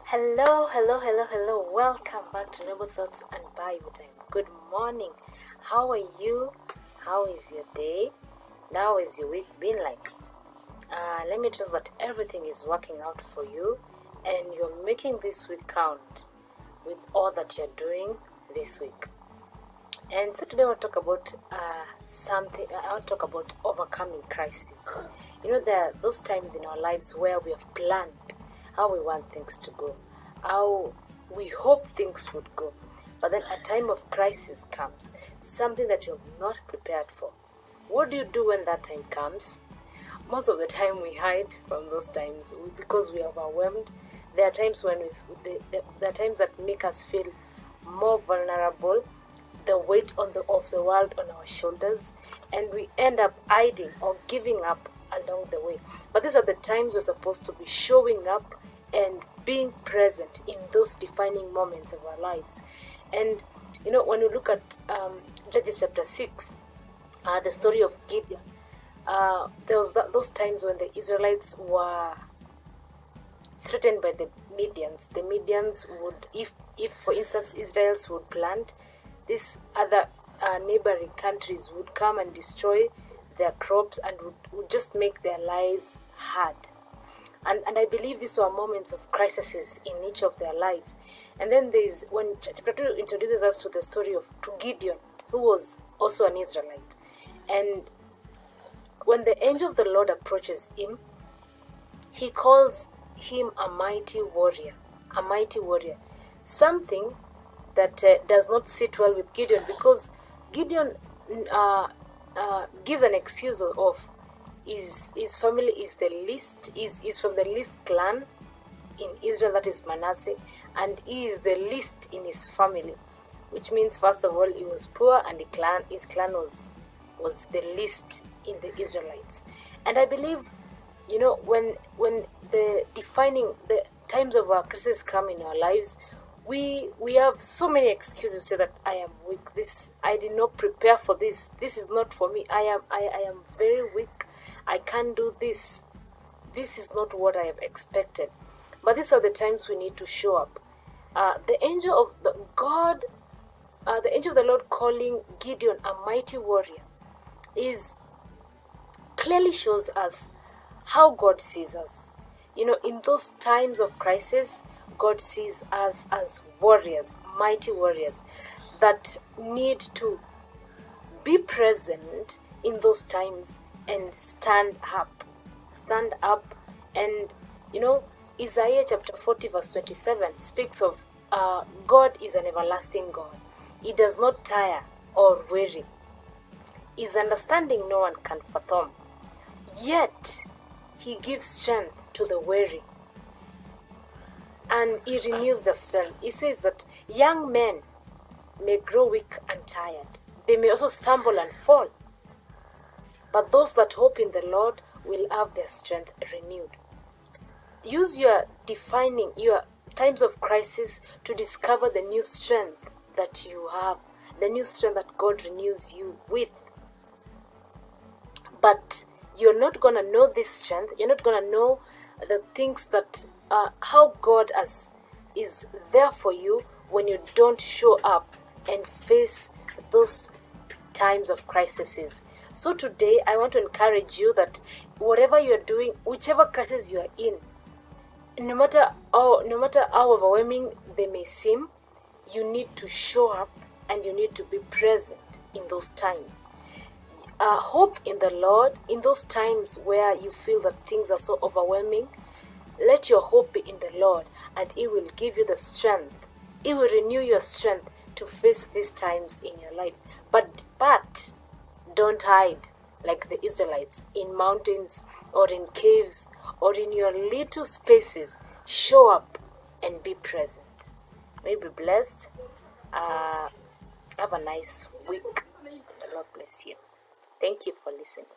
Hello, hello, hello, hello. Welcome back to Noble Thoughts and Bible Time. Good morning. How are you? How is your day? How is your week been like? Let me trust that everything is working out for you and you're making this week count with all that you're doing this week. And so today I want to talk about something. I want to talk about overcoming crises. You know, there are those times in our lives where we have planned how we want things to go, how we hope things would go. But then a time of crisis comes, something that you have not prepared for. What do you do when that time comes? Most of the time we hide from those times because we are overwhelmed. There are times when there are times that make us feel more vulnerable, the weight of the world on our shoulders, and we end up hiding or giving up along the way. But these are the times we're supposed to be showing up and being present in those defining moments of our lives. And you know, when you look at Judges chapter 6, the story of Gideon, there was those times when the Israelites were threatened by the Midians. The Midians would, if for instance Israelites would plant, these other neighboring countries would come and destroy their crops and would just make their lives hard. And I believe these were moments of crises in each of their lives. And then there's when chapter 2 introduces us to the story of Gideon, who was also an Israelite. And when the angel of the Lord approaches him, he calls him a mighty warrior, something that does not sit well with Gideon, because Gideon gives an excuse of his family is from the least clan in Israel, that is Manasseh, and he is the least in his family, which means first of all he was poor, and his clan was the least in the Israelites. And I believe, you know, when the times of our crisis come in our lives, we have so many excuses to say that I am weak. I did not prepare for this. This is not for me. I am very weak. I can't do this. This is not what I have expected. But these are the times we need to show up. The angel of the Lord calling Gideon a mighty warrior clearly shows us how God sees us. You know, in those times of crisis, God sees us as warriors, mighty warriors, that need to be present in those times and stand up. And you know, Isaiah chapter 40 verse 27 speaks of God is an everlasting God. He does not tire or weary. His understanding no one can fathom. Yet he gives strength to the weary, and he renews their strength. He says that young men may grow weak and tired. They may also stumble and fall. But those that hope in the Lord will have their strength renewed. Use your times of crisis to discover the new strength that you have, the new strength that God renews you with. But you're not going to know this strength. You're not going to know the things that, how God is there for you when you don't show up and face those times of crises. So today I want to encourage you that whatever you're doing, whichever crisis you are in, no matter how overwhelming they may seem, you need to show up and you need to be present in those times. Hope in the Lord in those times where you feel that things are so overwhelming. Let your hope be in the Lord, and He will give you the strength. He will renew your strength to face these times in your life. But don't hide like the Israelites in mountains or in caves or in your little spaces. Show up and be present. May be blessed. Have a nice week. The Lord bless you. Thank you for listening.